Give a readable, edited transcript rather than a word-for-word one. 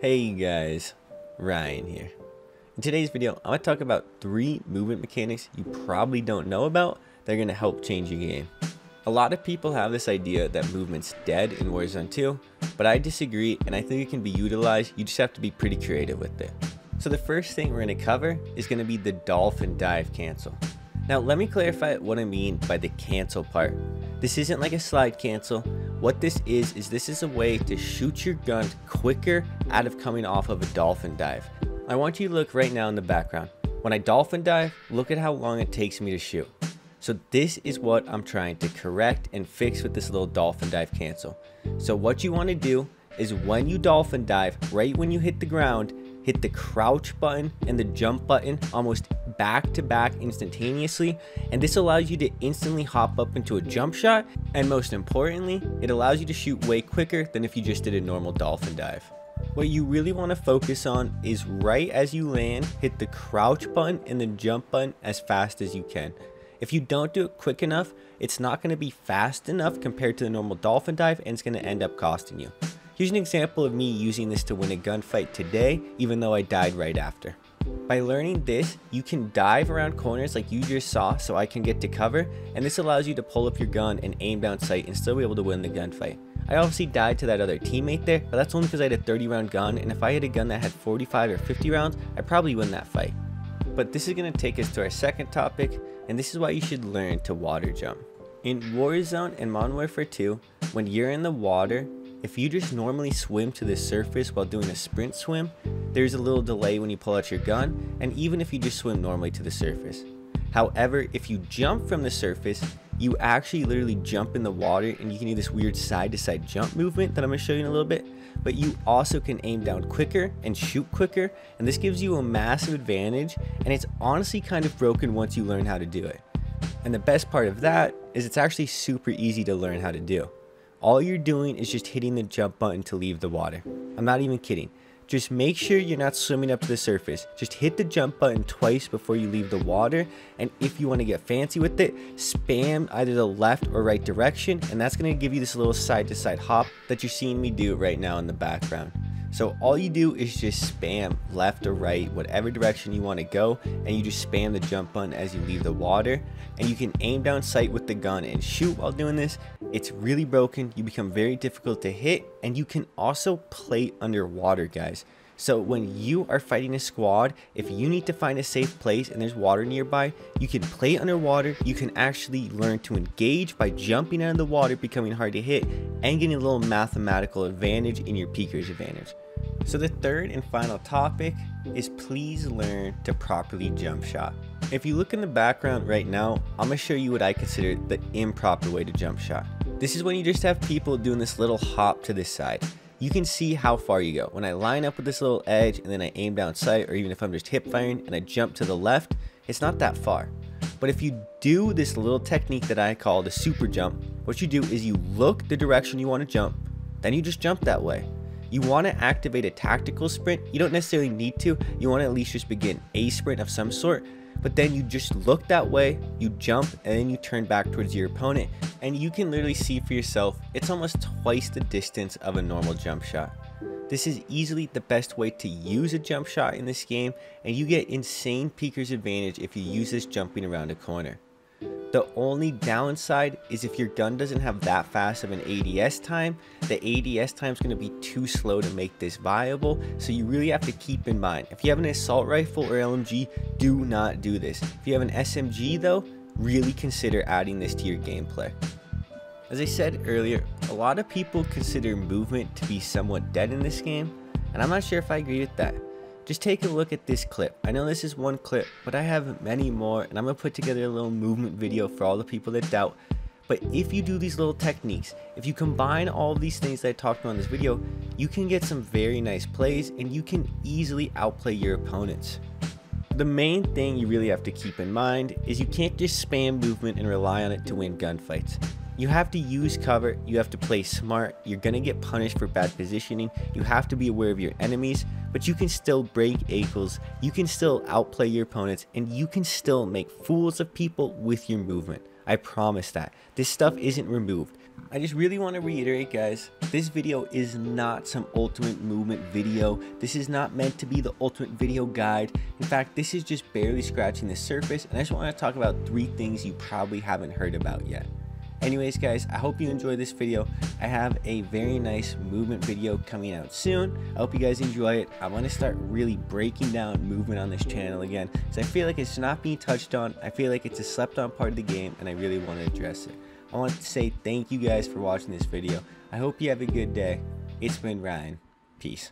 Hey guys, Ryan here. In today's video, I'm going to talk about 3 movement mechanics you probably don't know about that are going to help change your game. A lot of people have this idea that movement's dead in Warzone 2, but I disagree and I think it can be utilized. You just have to be pretty creative with it. So the first thing we're going to cover is going to be the Dolphin dive cancel. Now let me clarify what I mean by the cancel part. This isn't like a slide cancel. What this is a way to shoot your gun quicker out of coming off of a dolphin dive. I want you to look right now in the background. When I dolphin dive, look at how long it takes me to shoot. So this is what I'm trying to correct and fix with this little dolphin dive cancel. So what you want to do is when you dolphin dive, right when you hit the ground, hit the crouch button and the jump button almost back to back instantaneously, and this allows you to instantly hop up into a jump shot, and most importantly, it allows you to shoot way quicker than if you just did a normal dolphin dive. What you really want to focus on is right as you land, hit the crouch button and the jump button as fast as you can. If you don't do it quick enough, it's not going to be fast enough compared to the normal dolphin dive, and it's going to end up costing you. Here's an example of me using this to win a gunfight today, even though I died right after. By learning this, you can dive around corners like you just saw so I can get to cover, and this allows you to pull up your gun and aim down sight and still be able to win the gunfight. I obviously died to that other teammate there, but that's only because I had a 30 round gun, and if I had a gun that had 45 or 50 rounds, I'd probably win that fight. But this is going to take us to our second topic, and this is why you should learn to water jump. In Warzone and Modern Warfare 2, when you're in the water, if you just normally swim to the surface while doing a sprint swim, there's a little delay when you pull out your gun, and even if you just swim normally to the surface. However, if you jump from the surface, you actually literally jump in the water, and you can do this weird side to side jump movement that I'm going to show you in a little bit, but you also can aim down quicker and shoot quicker, and this gives you a massive advantage, and it's honestly kind of broken once you learn how to do it. And the best part of that is it's actually super easy to learn how to do. All you're doing is just hitting the jump button to leave the water. I'm not even kidding. Just make sure you're not swimming up to the surface. Just hit the jump button twice before you leave the water, and if you want to get fancy with it, spam either the left or right direction, and that's going to give you this little side to side hop that you're seeing me do right now in the background. So all you do is just spam left or right, whatever direction you want to go, and you just spam the jump button as you leave the water, and you can aim down sight with the gun and shoot while doing this. It's really broken. You become very difficult to hit, and you can also play underwater, guys. So when you are fighting a squad, if you need to find a safe place and there's water nearby, you can play underwater. You can actually learn to engage by jumping out of the water, becoming hard to hit, and getting a little mathematical advantage in your peeker's advantage. So the third and final topic is please learn to properly jump shot. If you look in the background right now, I'm going to show you what I consider the improper way to jump shot. This is when you just have people doing this little hop to this side. You can see how far you go. When I line up with this little edge and then I aim down sight, or even if I'm just hip firing and I jump to the left, it's not that far. But if you do this little technique that I call the super jump, what you do is you look the direction you want to jump, then you just jump that way. You want to activate a tactical sprint. You don't necessarily need to. You want to at least just begin a sprint of some sort, but then you just look that way, you jump, and then you turn back towards your opponent, and you can literally see for yourself it's almost twice the distance of a normal jump shot. This is easily the best way to use a jump shot in this game, and you get insane peeker's advantage if you use this jumping around a corner. The only downside is if your gun doesn't have that fast of an ADS time, the ADS time is going to be too slow to make this viable, so you really have to keep in mind. If you have an assault rifle or LMG, do not do this. If you have an SMG though, really consider adding this to your gameplay. As I said earlier, a lot of people consider movement to be somewhat dead in this game, and I'm not sure if I agree with that. Just take a look at this clip. I know this is one clip, but I have many more, and I'm going to put together a little movement video for all the people that doubt. But if you do these little techniques, if you combine all of these things that I talked about in this video, you can get some very nice plays, and you can easily outplay your opponents. The main thing you really have to keep in mind is you can't just spam movement and rely on it to win gunfights. You have to use cover, you have to play smart, you're gonna get punished for bad positioning, you have to be aware of your enemies, but you can still break ankles, you can still outplay your opponents, and you can still make fools of people with your movement. I promise that. This stuff isn't removed. I just really want to reiterate, guys, this video is not some ultimate movement video. This is not meant to be the ultimate video guide. In fact, this is just barely scratching the surface, and I just want to talk about 3 things you probably haven't heard about yet. Anyways, guys, I hope you enjoyed this video. I have a very nice movement video coming out soon. I hope you guys enjoy it. I want to start really breaking down movement on this channel again, because I feel like it's not being touched on. I feel like it's a slept on part of the game, and I really want to address it. I want to say thank you guys for watching this video. I hope you have a good day. It's been Ryan. Peace.